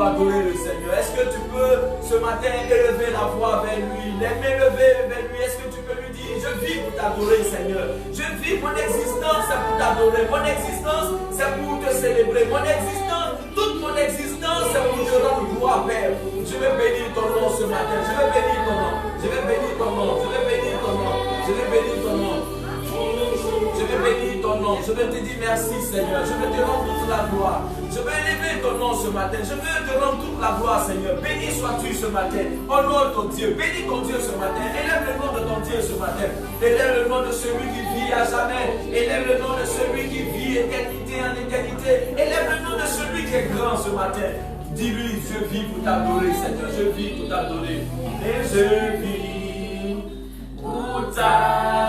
pour adorer le Seigneur? Est-ce que tu peux ce matin élever la voix vers lui, l'élever vers lui? Est-ce que tu peux lui dire, je vis pour t'adorer, Seigneur? Je vis, mon existence c'est pour t'adorer, mon existence c'est pour te célébrer, mon existence, toute mon existence c'est pour te rendre gloire, Père. Je vais bénir ton nom ce matin, je vais bénir ton nom, je vais bénir ton nom, je vais bénir ton nom, je vais bénir ton nom. Je vais bénir ton nom, je vais te dire merci Seigneur, je vais te rendre toute la gloire. Je vais élever ton nom ce matin, je veux te rendre toute la gloire Seigneur. Béni sois-tu ce matin, honore ton Dieu, bénis ton Dieu ce matin, élève le nom de ton Dieu ce matin, élève le nom de celui qui vit à jamais, élève le nom de celui qui vit éternité en éternité, élève le nom de celui qui est grand ce matin. Dis-lui, je vis pour t'adorer Seigneur, je vis pour t'adorer, et je vis pour t'adorer.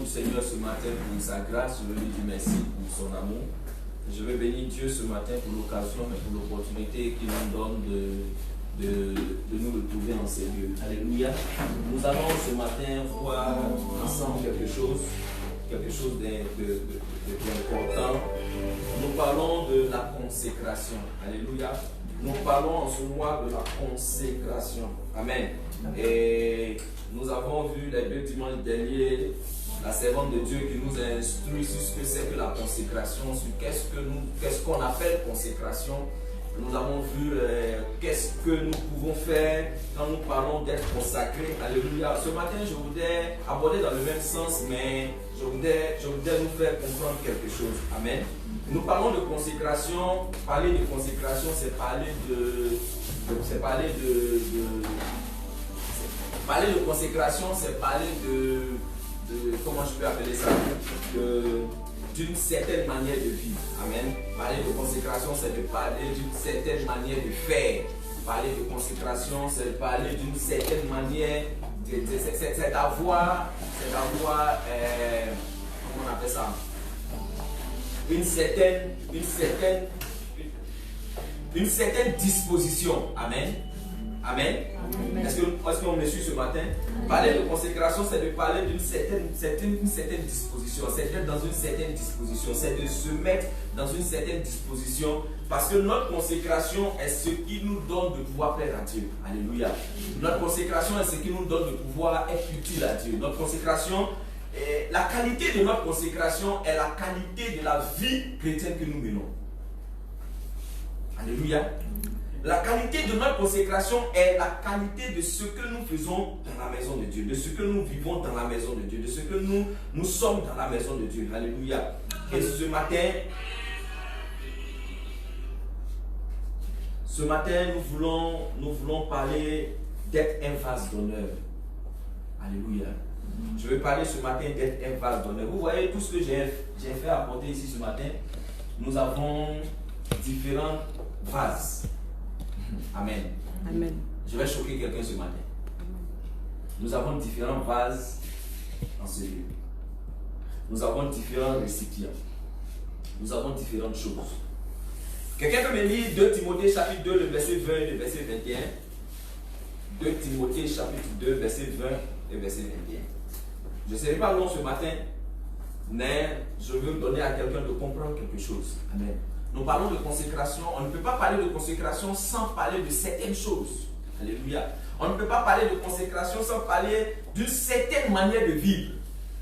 Seigneur ce matin pour sa grâce, je veux lui dire merci pour son amour. Je veux bénir Dieu ce matin pour l'occasion et pour l'opportunité qu'il nous donne de nous retrouver en ces lieux. Alléluia. Nous allons ce matin voir ensemble quelque chose d'important. Nous parlons de la consécration. Alléluia. Nous parlons en ce mois de la consécration. Amen. Et nous avons vu les 2 dimanches derniers la servante de Dieu qui nous a instruit sur ce que c'est que la consécration, sur qu'est-ce qu'on appelle consécration. Nous avons vu qu'est-ce que nous pouvons faire quand nous parlons d'être consacrés. Alléluia. Ce matin, je voudrais aborder dans le même sens, mais je voudrais nous faire comprendre quelque chose. Amen. Nous parlons de consécration. Parler de consécration, c'est parler de consécration, c'est parler de comment je peux appeler ça, d'une certaine manière de vivre. Amen. Parler de consécration, c'est de parler d'une certaine manière de faire. Parler de consécration, c'est de parler d'une certaine manière, c'est d'avoir, comment on appelle ça, une certaine disposition. Amen. Amen. Est-ce qu'on me suit ce matin? Parler de consécration, c'est de parler d'une certaine disposition. C'est d'être dans une certaine disposition. C'est de se mettre dans une certaine disposition. Parce que notre consécration est ce qui nous donne de pouvoir plaire à Dieu. Alléluia. Notre consécration est ce qui nous donne de pouvoir être utile à Dieu. Notre consécration, la qualité de notre consécration est la qualité de la vie chrétienne que nous menons. Alléluia. La qualité de notre consécration est la qualité de ce que nous faisons dans la maison de Dieu, de ce que nous vivons dans la maison de Dieu, de ce que nous sommes dans la maison de Dieu. Alléluia. Et ce matin, nous voulons parler d'être un vase d'honneur. Alléluia. Je vais parler ce matin d'être un vase d'honneur. Vous voyez tout ce que j'ai fait apporter ici ce matin. Nous avons différents vases. Amen. Amen. Je vais choquer quelqu'un ce matin. Nous avons différents vases dans ce lieu. Nous avons différents récipients. Nous avons différentes choses. Quelqu'un peut me lire 2 Timothée chapitre 2, le verset 20 et le verset 21. 2 Timothée chapitre 2, verset 20 et verset 21. Je ne serai pas long ce matin, mais je veux donner à quelqu'un de comprendre quelque chose. Amen. Nous parlons de consécration. On ne peut pas parler de consécration sans parler de certaines choses. Alléluia. On ne peut pas parler de consécration sans parler d'une certaine manière de vivre.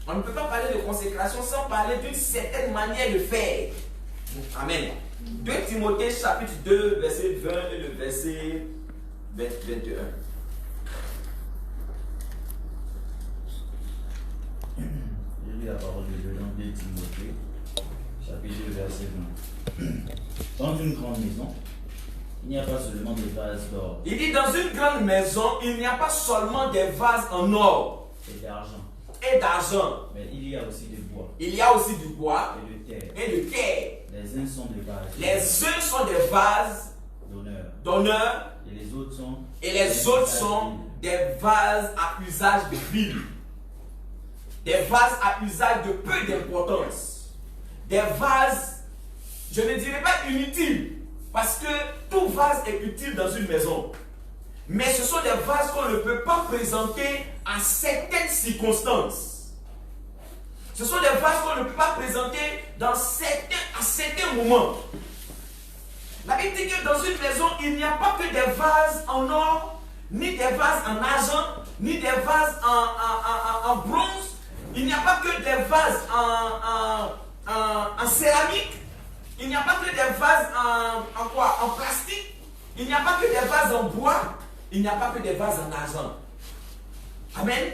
On ne peut pas parler de consécration sans parler d'une certaine manière de faire. Amen. 2 Timothée chapitre 2, verset 20 et le verset 21. Je lis la parole de Dieu dans 2 Timothée, chapitre 2, verset 20. Dans une grande maison, il n'y a pas seulement des vases d'or. Il dit dans une grande maison, il n'y a pas seulement des vases en or Et d'argent. et d'argent. Mais il y a aussi du bois. Il y a aussi du bois Et de terre. et de terre. Les uns sont des vases. Les uns sont des vases d'honneur Et les autres sont des vases à usage de ville. Des vases à usage de peu d'importance. Des vases, je ne dirais pas inutiles, parce que tout vase est utile dans une maison. Mais ce sont des vases qu'on ne peut pas présenter à certaines circonstances. Ce sont des vases qu'on ne peut pas présenter à certains moments. La Bible dit que dans une maison, il n'y a pas que des vases en or, ni des vases en argent, ni des vases en bronze. Il n'y a pas que des vases en céramique. Il n'y a pas que des vases en plastique. Il n'y a pas que des vases en bois. Il n'y a pas que des vases en argent. Amen.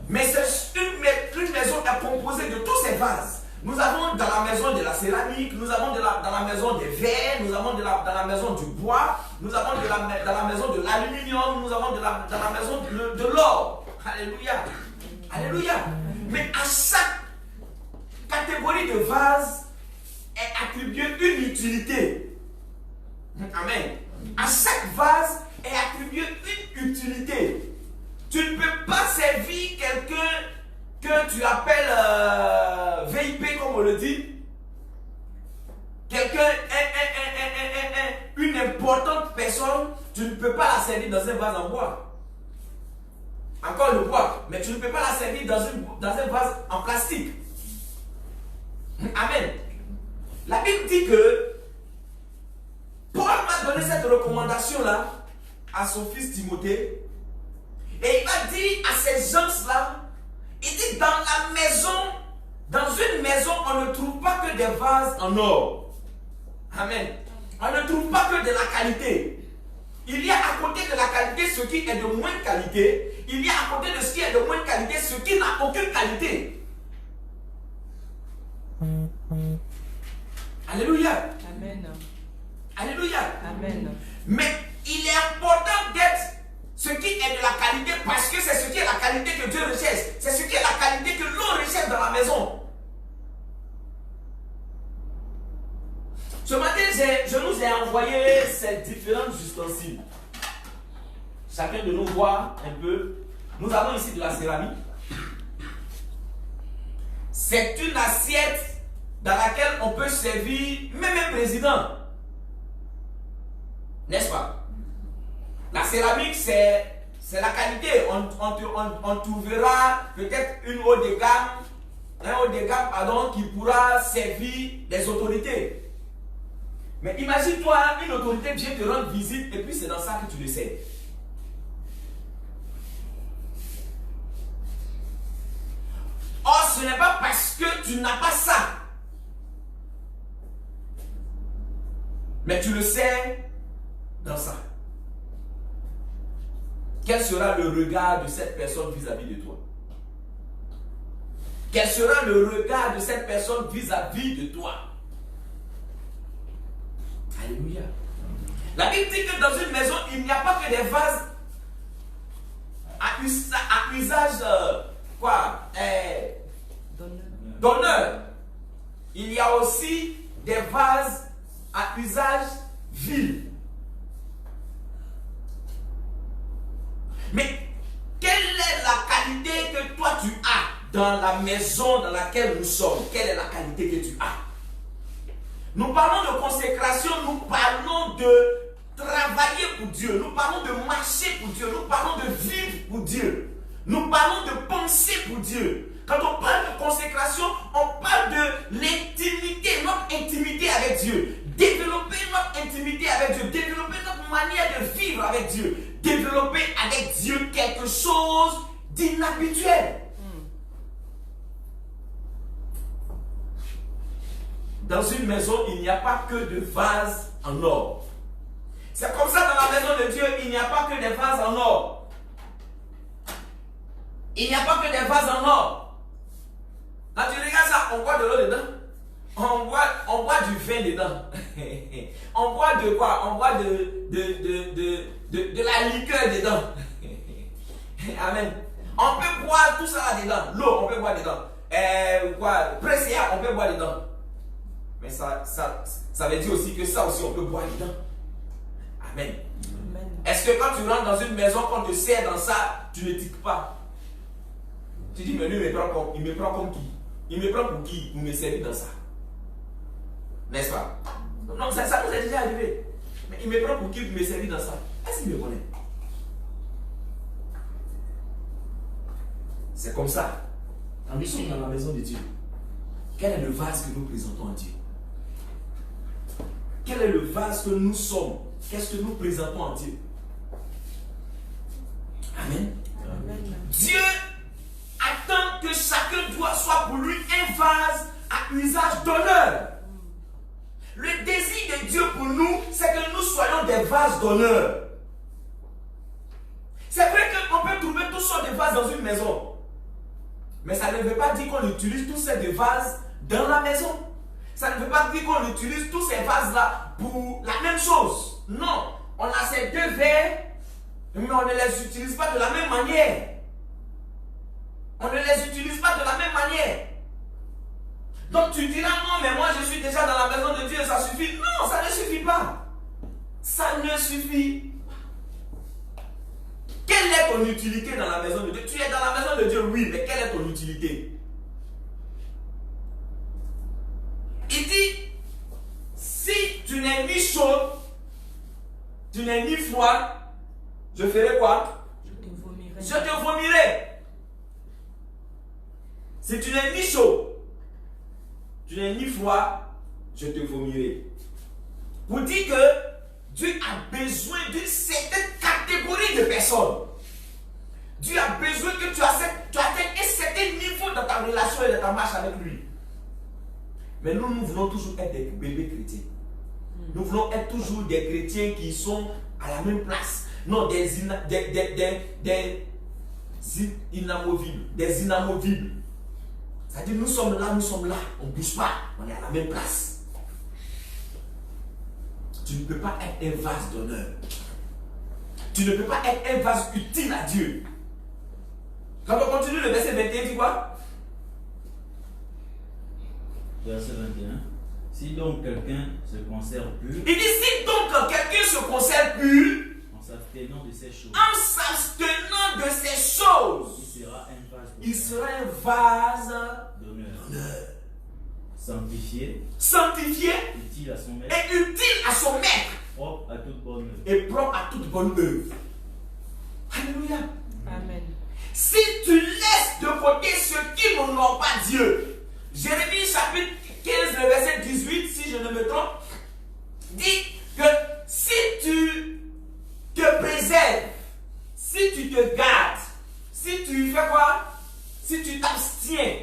Mais une maison est composée de tous ces vases. Nous avons dans la maison de la céramique, nous avons dans la maison des verres, nous avons dans la maison du bois, nous avons dans la maison de l'aluminium, nous avons dans la maison de l'or. Alléluia. Alléluia. Mais à chaque catégorie de vase est attribuée une utilité. Amen. À chaque vase est attribuée une utilité. Tu ne peux pas servir quelqu'un que tu appelles VIP, comme on le dit. Quelqu'un, une importante personne, tu ne peux pas la servir dans un vase en bois. Encore le bois, mais tu ne peux pas la servir dans un vase en plastique. Amen. La Bible dit que Paul m'a donné cette recommandation-là à son fils Timothée. Et il m'a dit à ces gens-là, il dit dans une maison, on ne trouve pas que des vases en or. Amen. On ne trouve pas que de la qualité. Il y a à côté de la qualité ce qui est de moins qualité. Il y a à côté de ce qui est de moins qualité ce qui n'a aucune qualité. Alléluia. Amen. Alléluia. Amen. Mais il est important d'être ce qui est de la qualité parce que c'est ce qui est la qualité que Dieu recherche. C'est ce qui est la qualité que l'on recherche dans la maison. Ce matin, je nous ai envoyé ces différents ustensiles. Chacun de nous voit un peu. Nous avons ici de la céramique. C'est une assiette dans laquelle on peut servir même un président. N'est-ce pas? La céramique, c'est la qualité. On trouvera peut-être une haut de gamme, un haut de gamme, pardon, qui pourra servir les autorités. Mais imagine-toi, une autorité vient te rendre visite et puis c'est dans ça que tu le sais. Or, ce n'est pas parce que tu n'as pas ça. Mais tu le sais dans ça. Quel sera le regard de cette personne vis-à-vis de toi? Quel sera le regard de cette personne vis-à-vis de toi? Alléluia. La Bible dit que dans une maison, il n'y a pas que des vases à usage d'honneur. Il y a aussi des vases à usage vil. Mais quelle est la qualité que toi tu as dans la maison dans laquelle nous sommes? Quelle est la qualité que tu as? Nous parlons de consécration, nous parlons de travailler pour Dieu, nous parlons de marcher pour Dieu, nous parlons de vivre pour Dieu, nous parlons de penser pour Dieu. Quand on parle de consécration, on parle de l'intimité, notre intimité avec Dieu. Développer notre intimité avec Dieu, développer notre manière de vivre avec Dieu, développer avec Dieu quelque chose d'inhabituel. dans une maison, il n'y a pas que de vases en or. C'est comme ça dans la maison de Dieu, il n'y a pas que des vases en or. Il n'y a pas que des vases en or. Quand tu regardes ça, on boit de l'eau dedans. On boit du vin dedans. On boit de quoi? On boit de la liqueur dedans. Amen. On peut boire tout ça là dedans. L'eau, on peut boire dedans. Pressia, on peut boire dedans. Mais ça veut dire aussi que ça aussi, on peut boire dedans. Amen. Amen. Est-ce que quand tu rentres dans une maison, quand tu te sers dans ça, tu ne tiques pas? Tu dis, mais lui, il me prend comme qui? Il me prend pour qui? Pour me servir dans ça. N'est-ce pas? Non, ça nous est déjà arrivé. Mais il me prend pour qui? Pour me servir dans ça. Est-ce qu'il me connaît? C'est comme ça. Quand nous sommes dans la maison de Dieu, quel est le vase que nous présentons à Dieu? Quel est le vase que nous sommes? Qu'est-ce que nous présentons à Dieu? Amen. Amen. Dieu attend que chacun soit pour lui un vase à usage d'honneur. Le désir de Dieu pour nous, c'est que nous soyons des vases d'honneur. C'est vrai qu'on peut trouver toutes sortes de vases dans une maison. Mais ça ne veut pas dire qu'on utilise tous ces vases dans la maison. Ça ne veut pas dire qu'on utilise tous ces vases-là pour la même chose. Non, on a ces deux verres, mais on ne les utilise pas de la même manière. On ne les utilise pas de la même manière. Donc tu diras, non, mais moi je suis déjà dans la maison de Dieu, ça suffit. Non, ça ne suffit pas. Ça ne suffit pas. Quelle est ton utilité dans la maison de Dieu? Tu es dans la maison de Dieu, oui, mais quelle est ton utilité? Il dit, si tu n'es ni chaud, tu n'es ni froid, je ferai quoi? Je te vomirai. Si tu n'es ni chaud, tu n'es ni froid, je te vomirai. Pour dire que Dieu a besoin d'une certaine catégorie de personnes. Dieu a besoin que tu atteignes un certain niveau dans ta relation et dans ta marche avec lui. Mais nous voulons toujours être des bébés chrétiens. Nous voulons être toujours des chrétiens qui sont à la même place. Non, des inamovibles. Des inamovibles. C'est-à-dire, nous sommes là, on ne bouge pas, on est à la même place. Tu ne peux pas être un vase d'honneur. Tu ne peux pas être un vase utile à Dieu. Quand on continue le verset 21, dis quoi? Verset 21. Si donc quelqu'un se conserve pur. Il dit, si donc quelqu'un se conserve pur. En s'abstenant de ces choses. En s'abstenant de ces choses. Il sera un vase d'honneur. Sanctifié. Utile à son maître. Et utile à son maître. Propre à toute bonne œuvre. Et propre à toute bonne œuvre. Alléluia. Amen. Si tu laisses de côté ceux qui n'honorent pas Dieu. Jérémie chapitre 15, le verset 18, si je ne me trompe, dit que si tu te préserves, si tu te gardes, si tu fais quoi? Si tu t'abstiens,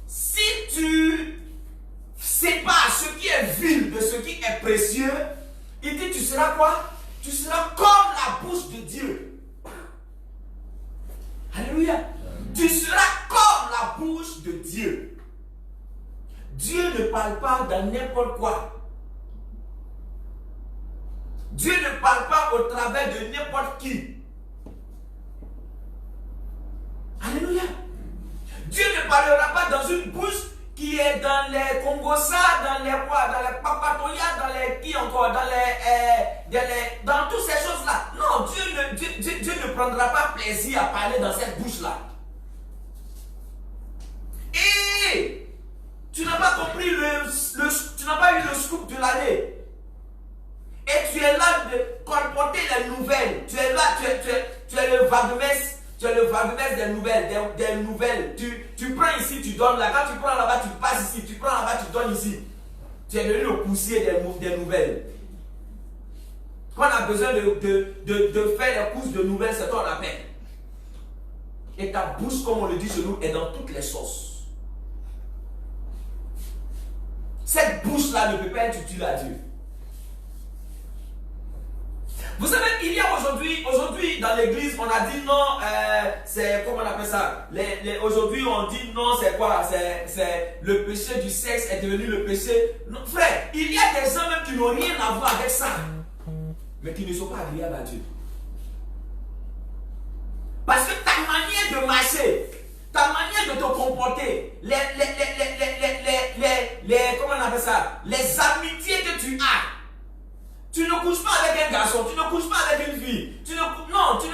si tu sépares ce qui est vil de ce qui est précieux, il dit tu seras quoi? Tu seras comme la bouche de Dieu. Alléluia. Tu seras comme la bouche de Dieu. Dieu ne parle pas dans n'importe quoi. Dieu ne parle pas au travers de n'importe qui. Alléluia. Dieu ne parlera pas dans une bouche qui est dans les Congosa, dans les quoi, dans les Papatoya, dans les qui encore, dans toutes ces choses-là. Non, Dieu ne prendra pas plaisir à parler dans cette bouche-là. Et tu n'as pas compris tu n'as pas eu le scoop de l'année. Et tu es là de colporter les nouvelles. Tu es là, tu es le vague-messe. Tu es le vague-messe des nouvelles. Tu prends ici, tu donnes là. Quand tu prends là-bas, tu passes ici. Tu prends là-bas, tu donnes ici. Tu es devenu le poussier des nouvelles. Quand on a besoin de faire les courses de nouvelles, c'est toi on appelle. Et ta bouche, comme on le dit chez nous, est dans toutes les sauces. Cette bouche-là ne peut pas être utile à Dieu. Vous savez, il y a aujourd'hui dans l'église, on a dit non, c'est, comment on appelle ça? Aujourd'hui, on dit non, c'est quoi? C'est le péché du sexe est devenu le péché. Non, frère, il y a des gens même qui n'ont rien à voir avec ça, mais qui ne sont pas agréables à Dieu. Parce que ta manière de marcher, ta manière de te comporter, comment on appelle ça? Les amitiés que tu as. Tu ne couches pas avec un garçon, tu ne couches pas avec une fille. Non, tu ne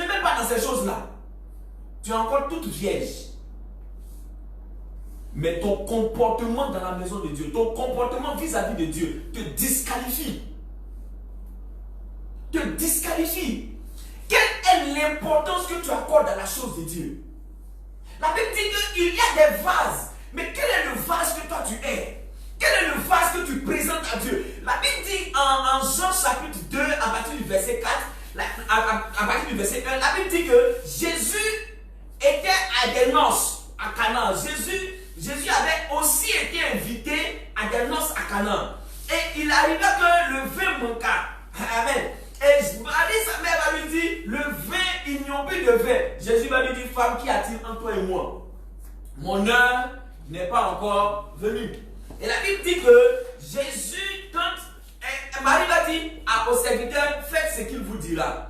mets pas dans ces choses-là. Tu es encore toute vierge. Mais ton comportement dans la maison de Dieu, ton comportement vis-à-vis de Dieu te disqualifie. Te disqualifie. Quelle est l'importance que tu accordes à la chose de Dieu? La Bible dit qu'il y a des vases. Mais quel est le vase que toi tu es? Quel est le vase que tu présentes à Dieu? La Bible dit en Jean chapitre 2, à partir du verset 4, à partir du verset 1, la Bible dit que Jésus était à des noces à Canaan. Jésus avait aussi été invité à des noces à Canaan. Et il arriva que le vin manqua. Amen. Et Marie, sa mère, va lui dire, le vin, ils n'y ont plus de vin. Jésus va lui dire, femme, qu'y a-t-il entre toi et moi? Mon heure n'est pas encore venue. Et la Bible dit que Jésus, quand Marie va dire au serviteur, faites ce qu'il vous dira.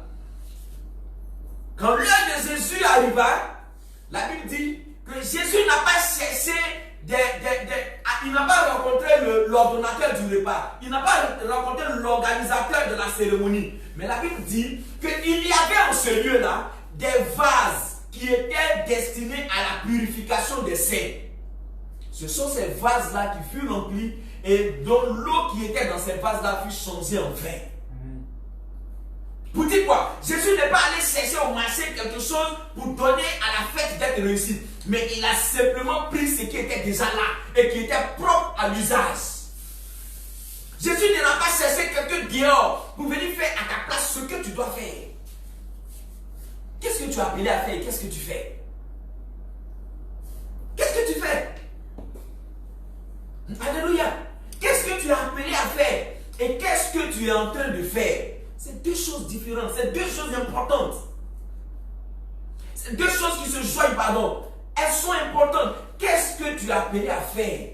Quand l'heure de Jésus arriva, la Bible dit que Jésus n'a pas cherché il n'a pas rencontré l'ordonnateur du repas. Il n'a pas rencontré l'organisateur de la cérémonie. Mais la Bible dit qu'il y avait en ce lieu-là des vases qui étaient destinés à la purification des saints. Ce sont ces vases-là qui furent remplis et dont l'eau qui était dans ces vases-là fut changée en vin. Pour dire quoi? Jésus n'est pas allé chercher au marché quelque chose pour donner à la fête d'être réussie. Mais il a simplement pris ce qui était déjà là et qui était propre à l'usage. Jésus n'a pas cherché quelqu'un dehors pour venir faire à ta place ce que tu dois faire. Qu'est-ce que tu as appelé à faire et qu'est-ce que tu fais? Qu'est-ce que tu fais? Alléluia. Qu'est-ce que tu as appelé à faire et qu'est-ce que tu es en train de faire? C'est deux choses différentes, c'est deux choses importantes. C'est deux choses qui se joignent, pardon. Elles sont importantes. Qu'est-ce que tu as appelé à faire?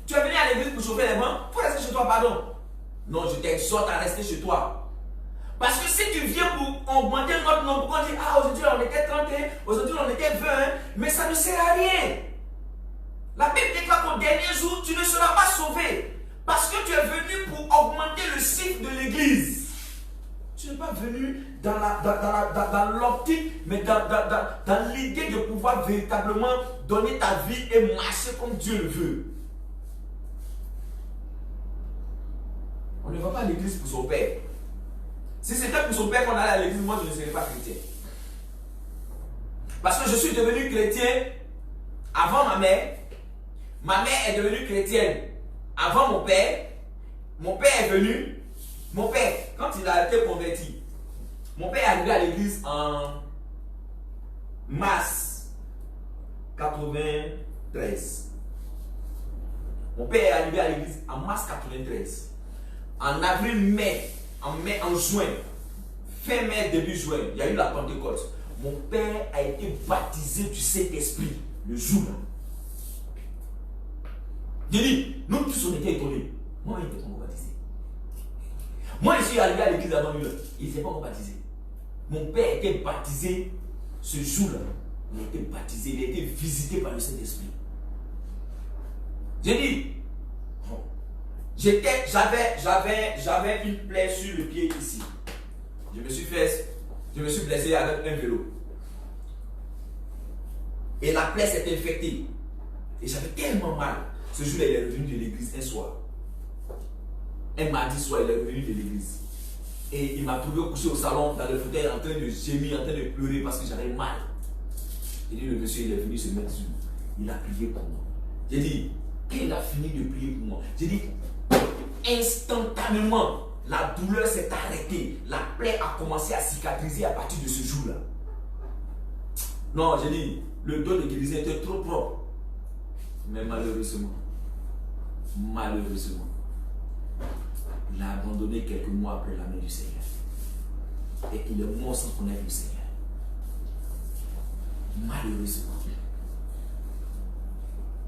Tu es venu à l'église pour chauffer les mains? Il faut rester chez toi, pardon. Non, je t'exhorte à rester chez toi. Parce que si tu viens pour augmenter notre nombre, on dit, ah, aujourd'hui on était 31, aujourd'hui on était 20, mais ça ne sert à rien. La Bible déclare qu'au dernier jour, tu ne seras pas sauvé. Parce que tu es venu pour augmenter le cycle de l'église. Tu n'es pas venu dans l'optique, mais dans l'idée de pouvoir véritablement donner ta vie et marcher comme Dieu le veut. On ne va pas à l'église pour son père. Si c'était pour son père qu'on allait à l'église, moi je ne serais pas chrétien. Parce que je suis devenu chrétien avant ma mère. Ma mère est devenue chrétienne avant mon père. Mon père est venu. Mon père, quand il a été converti, mon père est arrivé à l'église en mars 93. Mon père est arrivé à l'église en mars 93. En avril, mai, en juin, fin mai, début juin, il y a eu la Pentecôte. Mon père a été baptisé du Saint-Esprit le jour-là. J'ai dit, nous tous on était étonnés. Moi, il était encore baptisé. Moi, je suis arrivé à l'église avant lui. Il n'était pas encore baptisé. Mon père était baptisé ce jour-là. Il a été baptisé, il a été visité par le Saint-Esprit. J'ai dit, j'avais une plaie sur le pied ici. Je me suis blessé avec un vélo. Et la plaie s'est infectée. Et j'avais tellement mal. Ce jour-là, il est revenu de l'église un soir. Un mardi soir, il est revenu de l'église. Et il m'a trouvé couché au salon, dans le fauteuil, en train de gémir, en train de pleurer parce que j'avais mal. J'ai dit, le monsieur, il est venu se mettre sur moi. Il a prié pour moi. J'ai dit, qu'il a fini de prier pour moi. J'ai dit, instantanément, la douleur s'est arrêtée. La plaie a commencé à cicatriser à partir de ce jour-là. Non, j'ai dit, le dos de guérison était trop propre. Mais malheureusement, malheureusement, il a abandonné quelques mois après la main du Seigneur. Et il est mort sans connaître le Seigneur. Malheureusement.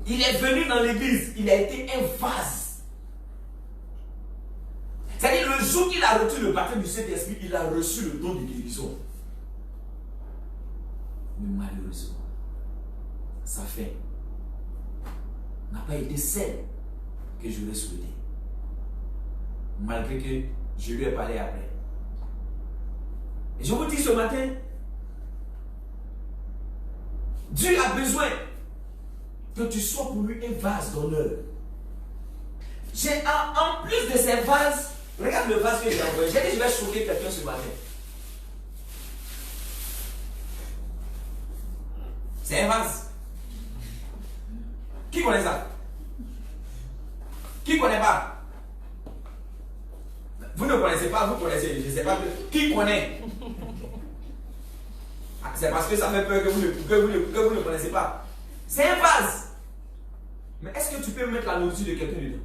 Il est venu dans l'église, il a été un vase. C'est-à-dire, le jour qu'il a reçu le baptême du Saint-Esprit, il a reçu le don de guérison. Mais malheureusement, sa fin n'a pas été celle que j'aurais souhaité. Malgré que je lui ai parlé après. Et je vous dis ce matin, Dieu a besoin que tu sois pour lui un vase d'honneur. En plus de ces vases, regarde le vase que j'ai envoyé. J'ai dit je vais choquer quelqu'un ce matin. C'est un vase. Qui connaît ça? Qui connaît pas? Vous ne connaissez pas, vous connaissez, je ne sais pas. Qui connaît? C'est parce que ça fait peur que vous ne connaissez pas. C'est un vase. Mais est-ce que tu peux mettre la nourriture de quelqu'un dedans?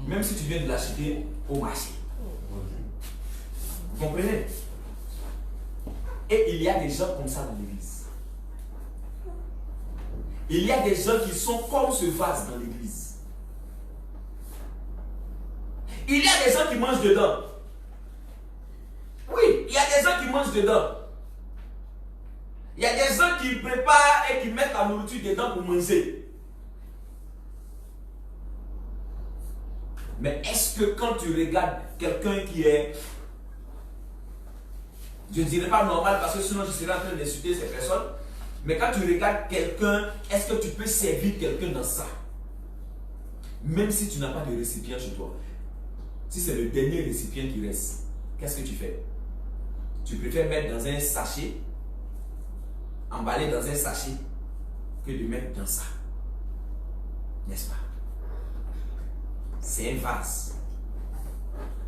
Même si tu viens de l'acheter au marché. Vous comprenez? Et il y a des gens comme ça dans l'église. Il y a des gens qui sont comme ce vase dans l'église. Il y a des gens qui mangent dedans. Oui, il y a des gens qui mangent dedans. Il y a des gens qui préparent et qui mettent la nourriture dedans pour manger. Mais est-ce que quand tu regardes quelqu'un qui est, je ne dirais pas normal parce que sinon je serais en train d'insulter ces personnes, mais quand tu regardes quelqu'un, est-ce que tu peux servir quelqu'un dans ça? Même si tu n'as pas de récipient chez toi. Si c'est le dernier récipient qui reste, qu'est-ce que tu fais? Tu préfères mettre dans un sachet, emballer dans un sachet, que de mettre dans ça. N'est-ce pas? C'est un vase.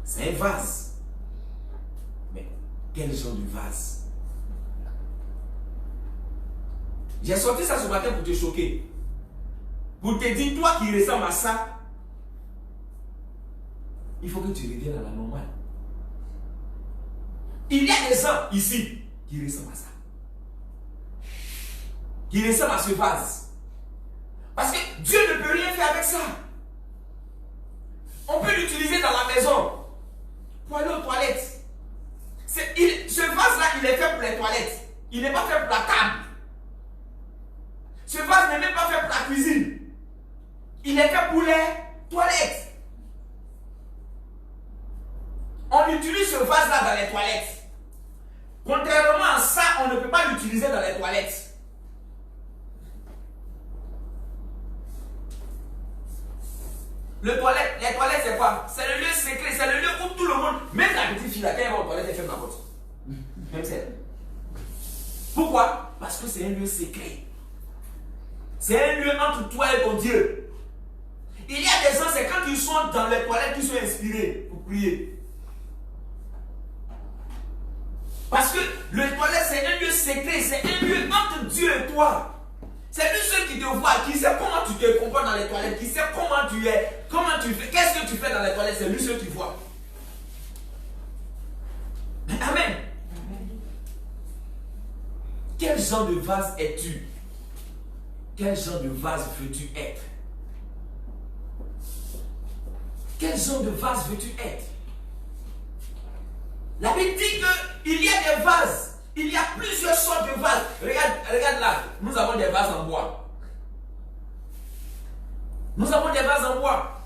C'est un vase. Mais quel genre de vase? J'ai sorti ça ce matin pour te choquer. Pour te dire, toi qui ressembles à ça, il faut que tu reviennes à la normale. Il y a des gens ici qui ressemblent à ça. Qui ressemblent à ce vase. Parce que Dieu ne peut rien faire avec ça. On peut l'utiliser dans la maison pour aller aux toilettes. Ce vase-là, il est fait pour les toilettes. Il n'est pas fait pour la table. Ce vase n'est même pas fait pour la cuisine. Il est fait pour les toilettes. On utilise ce vase-là dans les toilettes. Contrairement à ça, on ne peut pas l'utiliser dans les toilettes. Les toilettes c'est quoi? C'est le lieu secret, c'est le lieu où tout le monde, même la petite fille, quand elle va aux toilettes, elle ferme la porte. Même celle. Pourquoi? Parce que c'est un lieu secret. C'est un lieu entre toi et ton Dieu. Il y a des gens, c'est quand ils sont dans les toilettes qu'ils sont inspirés pour prier. Parce que le toilette, c'est un lieu secret, c'est un lieu entre Dieu et toi. C'est lui seul qui te voit, qui sait comment tu te comportes dans les toilettes, qui sait comment tu es, comment tu fais, qu'est-ce que tu fais dans les toilettes, c'est lui seul qui voit. Amen. Quel genre de vase es-tu? Quel genre de vase veux-tu être? Quel genre de vase veux-tu être? La Bible dit qu'il y a des vases. Il y a plusieurs sortes de vases. Regarde là. Nous avons des vases en bois. Nous avons des vases en bois.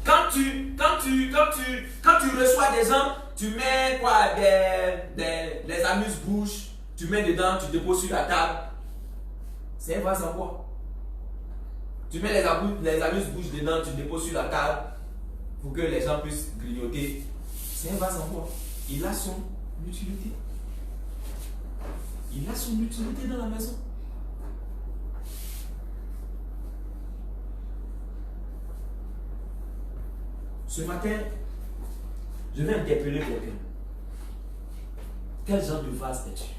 Quand tu reçois des gens, tu mets quoi? Des amuse-bouches. Tu mets dedans, tu déposes sur la table. C'est un vase en bois. Tu mets les amuse-bouches dedans, tu déposes sur la table pour que les gens puissent grignoter. C'est un vase en bois. Il a son utilité. Il a son utilité dans la maison. Ce matin, je vais interpeller quelqu'un. Quel genre de vase es-tu?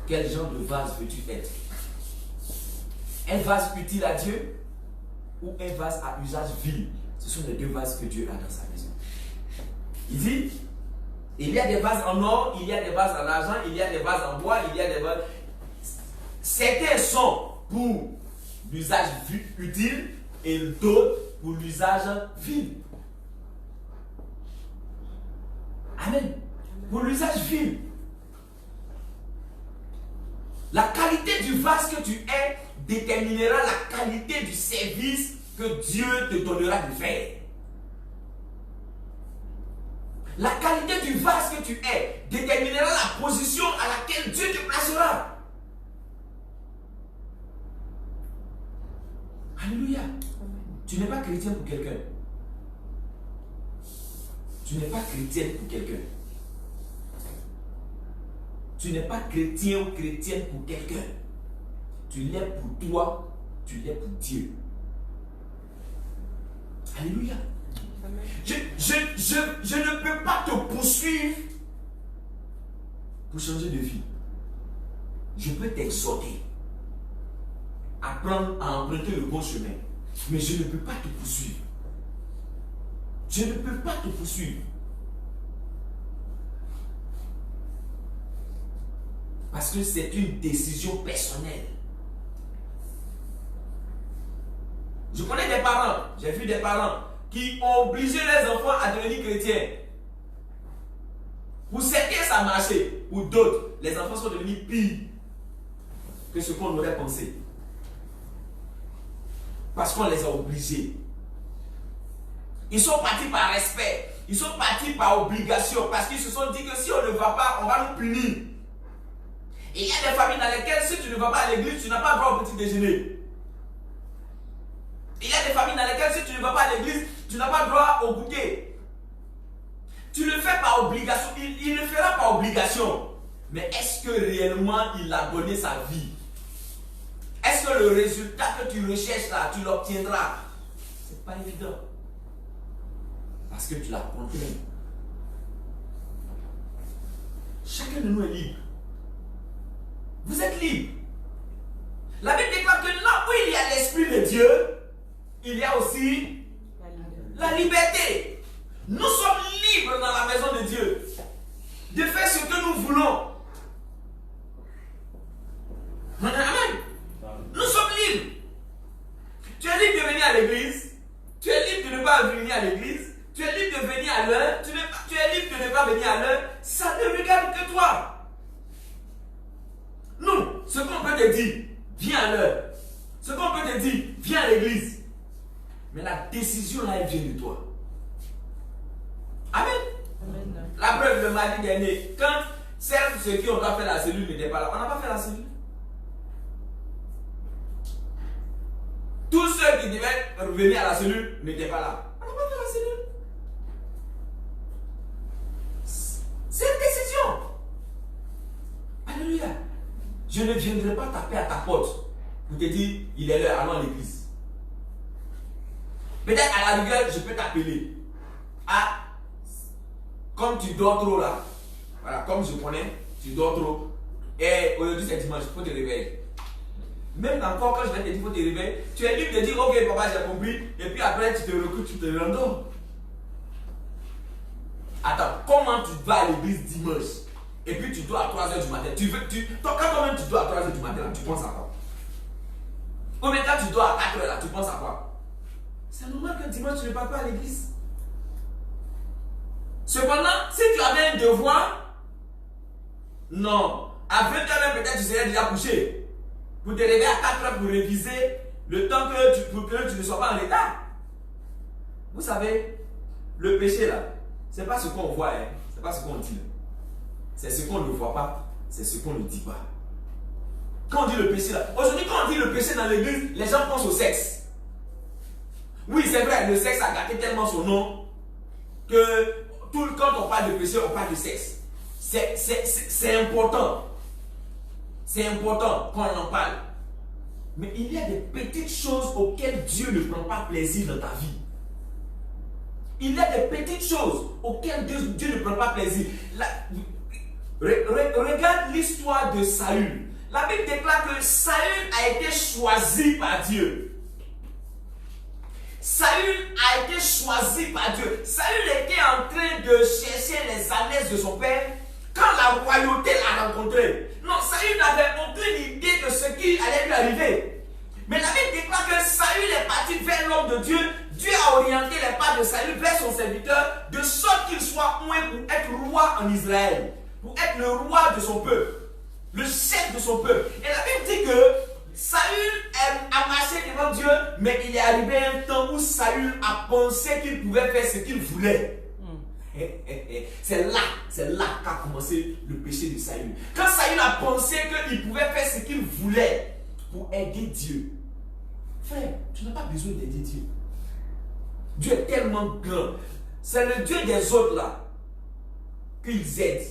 Quel genre de vase veux-tu être? Un vase utile à Dieu ou un vase à usage vil. Ce sont les deux vases que Dieu a dans sa maison. Il dit, il y a des vases en or, il y a des vases en argent, il y a des vases en bois, il y a des vases... Certains sont pour l'usage utile et d'autres pour l'usage vil. Amen. Pour l'usage vil. La qualité du vase que tu es déterminera la qualité du service que Dieu te donnera de faire. La qualité du vase que tu es déterminera la position à laquelle Dieu te placera. Alléluia. Tu n'es pas chrétien pour quelqu'un. Tu n'es pas chrétienne pour quelqu'un. Tu n'es pas chrétien ou chrétienne pour quelqu'un. Tu l'es pour toi, tu l'es pour Dieu. Alléluia. Je ne peux pas te poursuivre pour changer de vie. Je peux t'exhorter à emprunter le bon chemin. Mais je ne peux pas te poursuivre. Je ne peux pas te poursuivre. Parce que c'est une décision personnelle. Je connais des parents, j'ai vu des parents qui ont obligé les enfants à devenir chrétiens. Pour certains, ça a marché. Pour d'autres, les enfants sont devenus pires que ce qu'on aurait pensé. Parce qu'on les a obligés. Ils sont partis par respect. Ils sont partis par obligation. Parce qu'ils se sont dit que si on ne va pas, on va nous punir. Et il y a des familles dans lesquelles si tu ne vas pas à l'église, tu n'as pas droit au petit déjeuner. Il y a des familles dans lesquelles si tu ne vas pas à l'église, tu n'as pas droit au goûter. Tu le fais par obligation. Il le fera par obligation. Mais est-ce que réellement il a donné sa vie? Est-ce que le résultat que tu recherches là, tu l'obtiendras? C'est pas évident. Parce que tu l'as contraint. Chacun de nous est libre. Vous êtes libre. La Bible déclare que là où il y a l'Esprit de Dieu, il y a aussi la liberté. Nous sommes libres dans la maison de Dieu de faire ce que nous voulons. Amen. Nous sommes libres. Tu es libre de venir à l'église. Tu es libre de ne pas venir à l'église. Tu es libre de venir à l'heure. Tu es libre de ne pas venir à l'heure. Ça ne regarde que toi. Nous, ce qu'on peut te dire, viens à l'heure. Ce qu'on peut te dire, viens à l'église. Mais la décision là, elle vient de toi. Amen. Amen. La preuve, le mardi dernier, quand ceux qui ont pas fait la cellule n'étaient pas là, on n'a pas fait la cellule. Tous ceux qui devaient revenir à la cellule n'étaient pas là. On n'a pas fait la cellule. C'est une décision. Alléluia. Je ne viendrai pas taper à ta porte pour te dire, il est l'heure, allons à l'église. Peut-être à la rigueur, je peux t'appeler. Ah, comme tu dors trop là, voilà, comme je connais, tu dors trop. Et aujourd'hui c'est dimanche, il faut te réveiller. Même encore quand je vais te dire, il faut te réveiller, tu es libre de dire, ok papa j'ai compris, et puis après tu te recouches, tu te rendors. Attends, comment tu vas à l'église dimanche et puis tu dois à 3h du matin? Quand toi-même tu dois à 3h du matin, là, tu penses à quoi? Ou bien quand tu dois à 4h là, tu penses à quoi? C'est normal que dimanche tu ne pars pas à l'église. Cependant, si tu avais un devoir, non, à 20h même peut-être tu serais déjà couché. Pour te réveiller à 4h pour réviser le temps que tu ne sois pas en retard. Vous savez, le péché là, c'est pas ce qu'on voit, hein, c'est pas ce qu'on dit. C'est ce qu'on ne voit pas, c'est ce qu'on ne dit pas. Quand on dit le péché là, aujourd'hui quand on dit le péché dans l'église, les gens pensent au sexe. Oui, c'est vrai, le sexe a gâté tellement son nom que quand on parle de péché, on parle de sexe. C'est important. C'est important qu'on en parle. Mais il y a des petites choses auxquelles Dieu ne prend pas plaisir dans ta vie. Il y a des petites choses auxquelles Dieu ne prend pas plaisir. Regarde l'histoire de Saül. La Bible déclare que Saül a été choisi par Dieu. Saül a été choisi par Dieu. Saül était en train de chercher les annexes de son père quand la royauté l'a rencontré. Non, Saül n'avait aucune idée de ce qui allait lui arriver. Mais la Bible déclare que Saül est parti vers l'homme de Dieu. Dieu a orienté les pas de Saül vers son serviteur de sorte qu'il soit oint pour être roi en Israël, pour être le roi de son peuple, le chef de son peuple. Et la Bible dit que Saül a marché devant Dieu, mais il est arrivé un temps où Saül a pensé qu'il pouvait faire ce qu'il voulait. C'est là qu'a commencé le péché de Saül. Quand Saül a pensé qu'il pouvait faire ce qu'il voulait pour aider Dieu. Frère, tu n'as pas besoin d'aider Dieu. Dieu est tellement grand. C'est le Dieu des autres là qu'ils aident.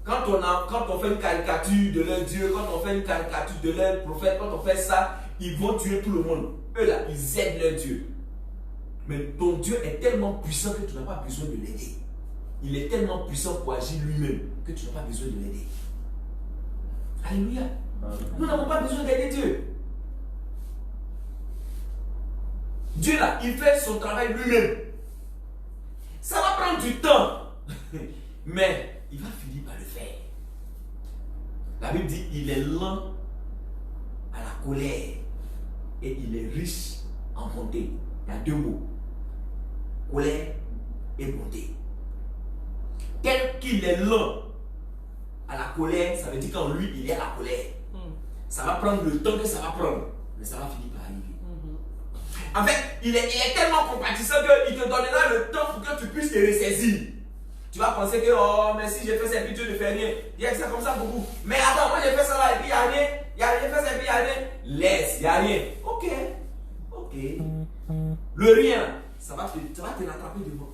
Quand on fait une caricature de leur Dieu, quand on fait une caricature de leur prophète, quand on fait ça, ils vont tuer tout le monde. Eux là, ils aident leur Dieu. Mais ton Dieu est tellement puissant que tu n'as pas besoin de l'aider. Il est tellement puissant pour agir lui-même que tu n'as pas besoin de l'aider. Alléluia. Nous n'avons pas besoin d'aider Dieu. Dieu là, il fait son travail lui-même. Ça va prendre du temps. Mais il va finir par le faire. La Bible dit il est lent à la colère et il est riche en bonté. Il y a deux mots. Colère et bonté. Tel qu'il est lent à la colère, ça veut dire qu'en lui, il y a la colère. Ça va prendre le temps que ça va prendre, mais ça va finir par arriver. En fait, il est tellement compatissant qu'il te donnera le temps pour que tu puisses te ressaisir. Tu vas penser que, oh, mais si j'ai fait ça et puis Dieu ne fait rien. Il y a que ça comme ça beaucoup. Mais attends, moi j'ai fait ça là et puis il n'y a rien. J'ai fait ça et puis il n'y a rien. Laisse, il n'y a rien. Ok. Le rien, ça va te rattraper devant.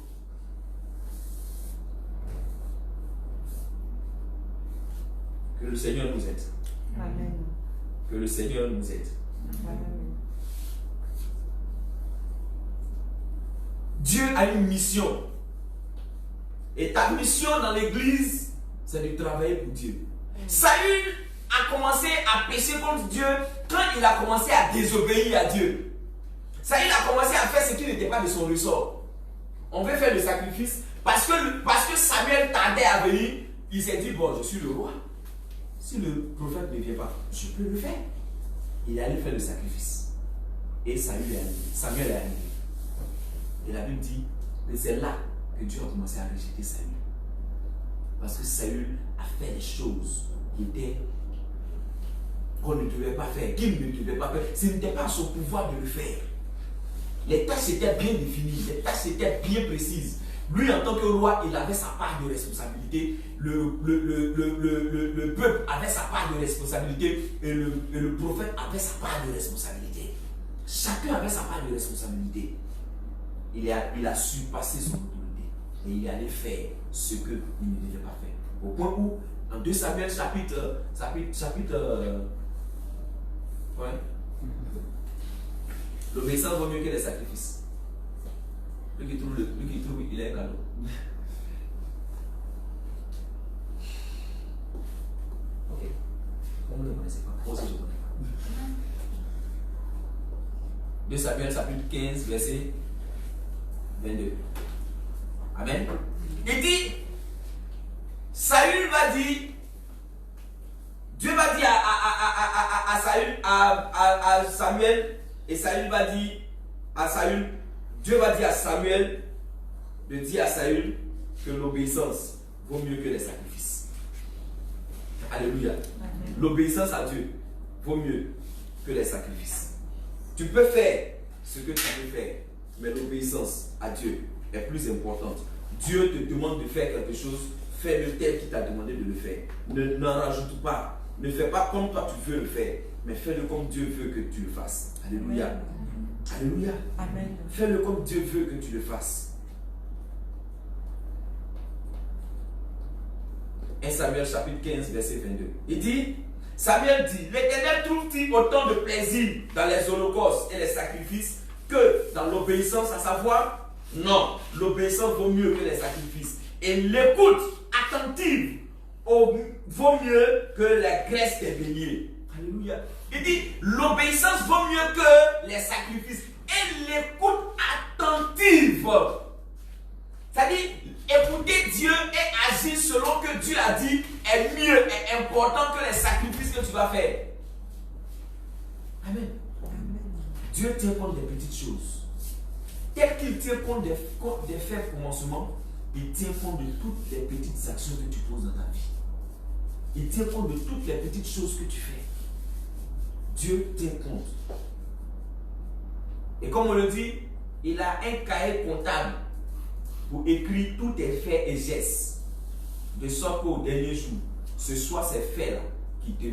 Que le Seigneur nous aide. Amen. Que le Seigneur nous aide. Amen. Dieu a une mission. Et ta mission dans l'église, c'est de travailler pour Dieu. Saül a commencé à pécher contre Dieu quand il a commencé à désobéir à Dieu. Saül a commencé à faire ce qui n'était pas de son ressort. On veut faire le sacrifice parce que Samuel tardait à venir. Il s'est dit, bon, je suis le roi. Si le prophète ne vient pas, je peux le faire. Il est allé faire le sacrifice. Et Samuel est arrivé. Et la Bible dit que c'est là que Dieu a commencé à rejeter Saül. Parce que Saül a fait des choses qu'on ne devait pas faire, qu'il ne devait pas faire. Ce n'était pas son pouvoir de le faire. Les tâches étaient bien définies, les tâches étaient bien précises. Lui, en tant que roi, il avait sa part de responsabilité. Le peuple avait sa part de responsabilité. Et le prophète avait sa part de responsabilité. Chacun avait sa part de responsabilité. Il a su passer son autorité. Et il est allé faire ce qu'il ne devait pas faire. Au point où, en 2 Samuel chapitre ouais. L'obéissance vaut mieux que les sacrifices. Lui qui trouve, il est cadeau. Ok. Comment ne connaissez pas? Moi aussi je ne connais pas. 2 Samuel chapitre 15, verset 22. Amen. Il dit, Saül va dire, Dieu va dire à Samuel, et Saül va dire à Saül, Dieu va dire à Samuel de dire à Saül que l'obéissance vaut mieux que les sacrifices. Alléluia. L'obéissance à Dieu vaut mieux que les sacrifices. Tu peux faire ce que tu veux faire, mais l'obéissance à Dieu est plus importante. Dieu te demande de faire quelque chose, fais-le tel qu'il t'a demandé de le faire. N'en rajoute pas. Ne fais pas comme toi tu veux le faire, mais fais-le comme Dieu veut que tu le fasses. Alléluia. Amen. Alléluia. Amen. Fais-le comme Dieu veut que tu le fasses. 1 Samuel chapitre 15, verset 22. Il dit, Samuel dit, l'Éternel trouve-t-il autant de plaisir dans les holocaustes et les sacrifices que dans l'obéissance à sa voix? Non, l'obéissance vaut mieux que les sacrifices. Et l'écoute attentive vaut mieux que la graisse des béliers. Alléluia. Il dit, l'obéissance vaut mieux que les sacrifices. Et l'écoute attentive. C'est-à-dire, écouter Dieu et agir selon ce que Dieu a dit est mieux, est important que les sacrifices que tu vas faire. Amen. Dieu tient compte des petites choses. Tel qu'il tient compte des faibles commencements, il tient compte de toutes les petites actions que tu poses dans ta vie. Il tient compte de toutes les petites choses que tu fais. Dieu tient compte. Et comme on le dit, il a un cahier comptable pour écrire tous tes faits et gestes. De sorte qu'au dernier jour, ce soit ces faits-là qui te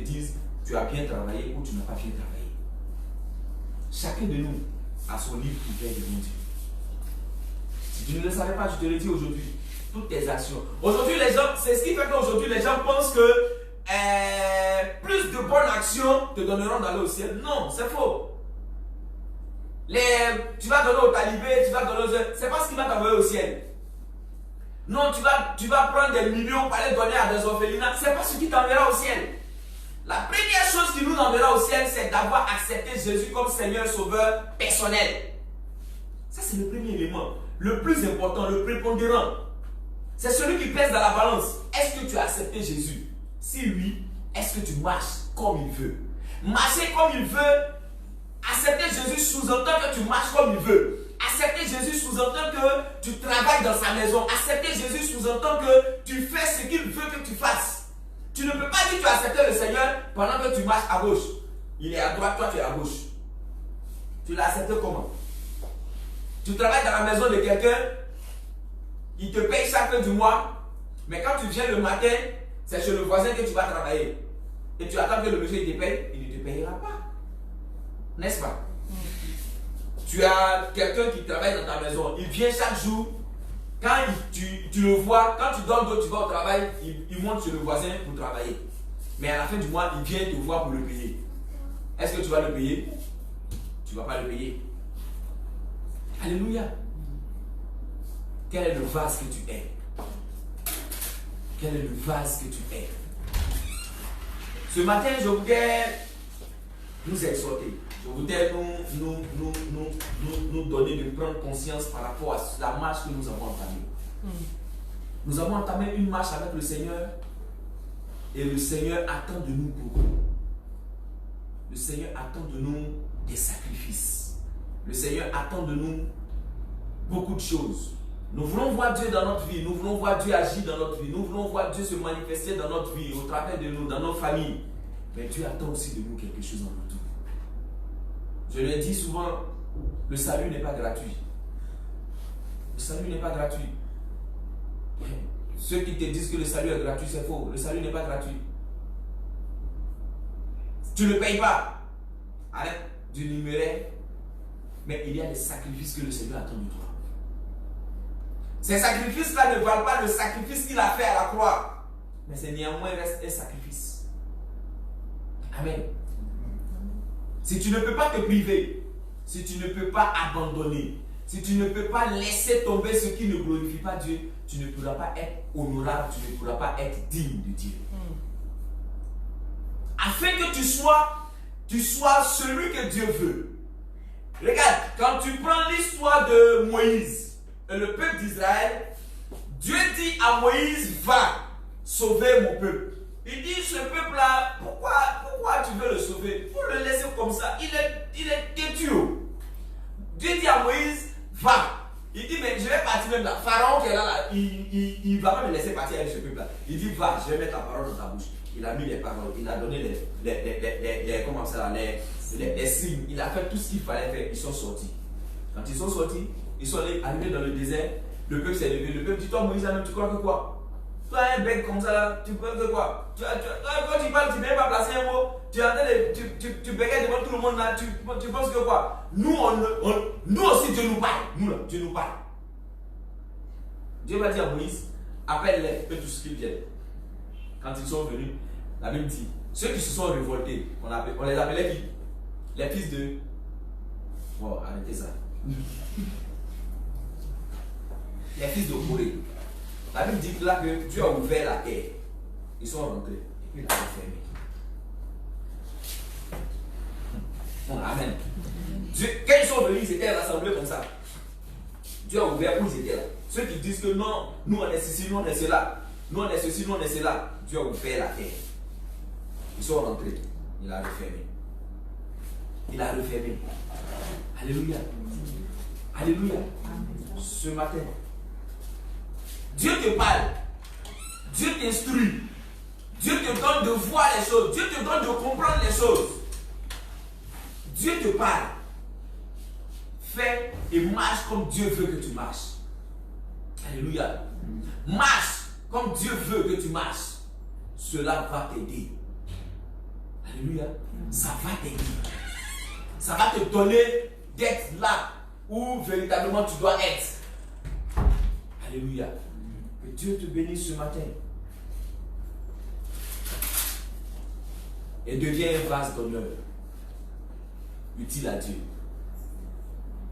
disent tu as bien travaillé ou tu n'as pas bien travaillé. Chacun de nous a son livre ouvert devant Dieu. Si tu ne le savais pas, je te le dis aujourd'hui. Toutes tes actions. Aujourd'hui, les gens, c'est ce qui fait qu'aujourd'hui, les gens pensent que plus de bonnes actions te donneront d'aller au ciel. Non, c'est faux. Tu vas donner au talibé, tu vas donner aux... C'est pas ce qui va t'envoyer au ciel. Non, tu vas prendre des millions pour aller donner à des orphelinats. C'est pas ce qui t'enverra au ciel. La première chose qui nous enverra au ciel, c'est d'avoir accepté Jésus comme Seigneur Sauveur personnel. Ça, c'est le premier élément. Le plus important, le prépondérant. C'est celui qui pèse dans la balance. Est-ce que tu as accepté Jésus? Si oui, est-ce que tu marches comme il veut? Marcher comme il veut, accepter Jésus sous-entend que tu marches comme il veut. Accepter Jésus sous-entend que tu travailles dans sa maison. Accepter Jésus sous-entend que tu fais ce qu'il veut que tu fasses. Tu ne peux pas dire que tu as accepté le Seigneur pendant que tu marches à gauche. Il est à droite, toi tu es à gauche. Tu l'as accepté comment? Tu travailles dans la maison de quelqu'un, il te paye chaque fin du mois, mais quand tu viens le matin, c'est chez le voisin que tu vas travailler. Et tu attends que le monsieur te paye, il ne te payera pas. N'est-ce pas? Tu as quelqu'un qui travaille dans ta maison, il vient chaque jour. Quand tu le vois, quand tu donnes d'autres, tu vas au travail, il monte chez le voisin pour travailler. Mais à la fin du mois, il vient te voir pour le payer. Est-ce que tu vas le payer? Tu ne vas pas le payer. Alléluia. Quel est le vase que tu es? Quel est le vase que tu es? Ce matin, je voudrais nous exhorter. Je voudrais nous donner de prendre conscience par rapport à la marche que nous avons entamée. Nous avons entamé une marche avec le Seigneur et le Seigneur attend de nous beaucoup. Le Seigneur attend de nous des sacrifices. Le Seigneur attend de nous beaucoup de choses. Nous voulons voir Dieu dans notre vie, nous voulons voir Dieu agir dans notre vie, nous voulons voir Dieu se manifester dans notre vie, au travers de nous, dans nos familles. Mais Dieu attend aussi de nous quelque chose en retour. Je le dis souvent, le salut n'est pas gratuit. Le salut n'est pas gratuit. Ceux qui te disent que le salut est gratuit, c'est faux. Le salut n'est pas gratuit. Tu ne payes pas. Arrête du numéraire. Mais il y a des sacrifices que le Seigneur attend de toi. Ces sacrifices-là ne valent pas le sacrifice qu'il a fait à la croix. Mais c'est néanmoins reste un sacrifice. Amen. Si tu ne peux pas te priver, si tu ne peux pas abandonner, si tu ne peux pas laisser tomber ce qui ne glorifie pas Dieu, tu ne pourras pas être honorable, tu ne pourras pas être digne de Dieu. Afin que tu sois celui que Dieu veut. Regarde, quand tu prends l'histoire de Moïse et le peuple d'Israël, Dieu dit à Moïse, va sauver mon peuple. Il dit, ce peuple-là, pourquoi tu veux le sauver? Pour le laisser comme ça, il est têtu. Dieu dit à Moïse, va. Il dit, mais je vais partir même là. Pharaon qui est là, il ne va pas me laisser partir avec ce peuple-là. Il dit, va, je vais mettre la parole dans ta bouche. Il a mis les paroles, il a donné les signes, il a fait tout ce qu'il fallait faire. Ils sont sortis. Quand ils sont sortis, ils sont arrivés dans le désert. Le peuple s'est levé. Le peuple dit, toi Moïse, tu crois que quoi? Toi, un bec comme ça, là, tu crois que quoi? Quand tu parles, tu ne viens pas placer un mot. Tu bégaye devant tout le monde là. Tu penses que quoi? Nous aussi, Dieu nous parle. Dieu nous parle. Dieu va dire à Moïse, appelle-les, fais tout ce qu'ils viennent. Quand ils sont venus, la Bible dit, ceux qui se sont révoltés, on les appelait qui? Les fils de... Bon, arrêtez ça. Les fils de Corée. La Bible dit là que Dieu a ouvert la terre. Ils sont rentrés. Et puis il a refermé. Amen. Dieu, quand ils sont venus, ils étaient rassemblés comme ça. Dieu a ouvert où ils étaient là. Ceux qui disent que non, nous on est ceci, nous on est cela. Nous on est ceci, nous on est cela. Dieu a ouvert la terre. Ils sont rentrés. Il a refermé. Il a refermé. Alléluia. Alléluia. Ce matin, Dieu te parle. Dieu t'instruit. Dieu te donne de voir les choses. Dieu te donne de comprendre les choses. Dieu te parle. Fais et marche comme Dieu veut que tu marches. Alléluia. Marche comme Dieu veut que tu marches. Cela va t'aider. Alléluia. Ça va t'aider. Ça va te donner d'être là où véritablement tu dois être. Alléluia. Que Dieu te bénisse ce matin. Et deviens un vase d'honneur. Utile à Dieu.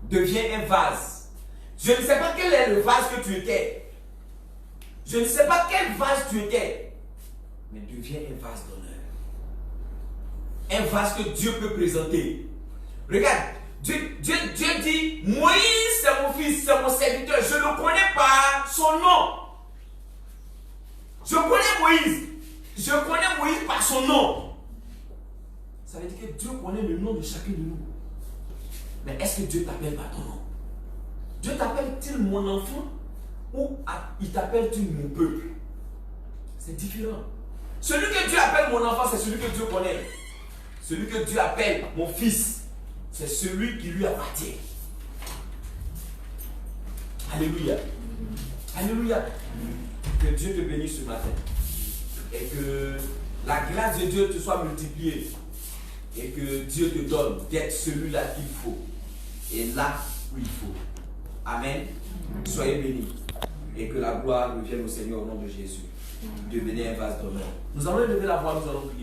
Deviens un vase. Je ne sais pas quel est le vase que tu étais. Je ne sais pas quel vase tu étais. Mais deviens un vase d'honneur. Un vase que Dieu peut présenter. Regarde, Dieu dit, Moïse c'est mon fils, c'est mon serviteur. Je ne connais pas son nom. Je connais Moïse. Je connais Moïse par son nom. Ça veut dire que Dieu connaît le nom de chacun de nous. Mais est-ce que Dieu t'appelle par ton nom? Dieu t'appelle-t-il mon enfant ou il t'appelle-t-il mon peuple? C'est différent. Celui que Dieu appelle mon enfant, c'est celui que Dieu connaît. Celui que Dieu appelle mon fils, c'est celui qui lui appartient. Alléluia. Alléluia. Que Dieu te bénisse ce matin. Et que la grâce de Dieu te soit multipliée. Et que Dieu te donne d'être celui-là qu'il faut. Et là où il faut. Amen. Soyez bénis. Et que la gloire revienne au Seigneur au nom de Jésus. Devenez un vase d'honneur. Nous allons lever la voix, nous allons prier.